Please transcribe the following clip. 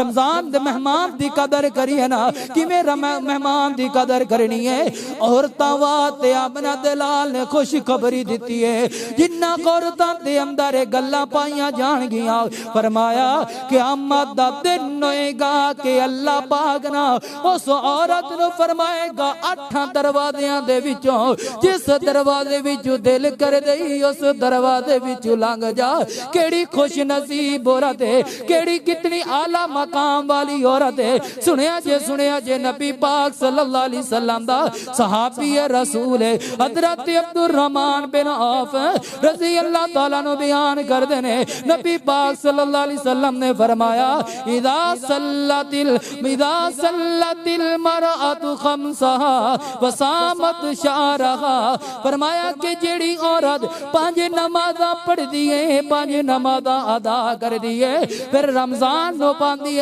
रमजान दे मेहमान दी कदर करिए ना कि मेरा मेहमान दी कदर करनी है। औरतां वास्ते अपना दलाल ने खुशखबरी दी है, जिन्ना औरतां दे अंदर गल्लां पाईयां जाणगियां, फरमाया क़यामत दा दिन होएगा कि अल्लाह पाक ना उस औरत नूं फरमाएगा 8 दरवाज़ियां दे विचों जिस दरवाजे विचों दिल कर दई उस दरवाजे विचों लंघ जा। केड़ी खुश नसीब औरत है, केड़ी कितनी आला मकाम वाली औरत है। सुनिया जे नबी पाक सल्लल्लाहु अलैहि वसल्लम दा सहाबी है, रसूल है, हजरत अब्दुर रहमान बिन औफ रज़ी अल्लाह तआला नु बयान करदे ने, नबी पाक सल्लल्लाहु अलैहि वसल्लम ने फरमाया इदा सल्लतिल मरअतु खमसहा वसामत शहरहा, फरमाया कि जेड़ी औरत 5 नमाज़ां पढ़दी है, 5 नमाज़ां अदा कर दी है, फिर रमजान नो पांदी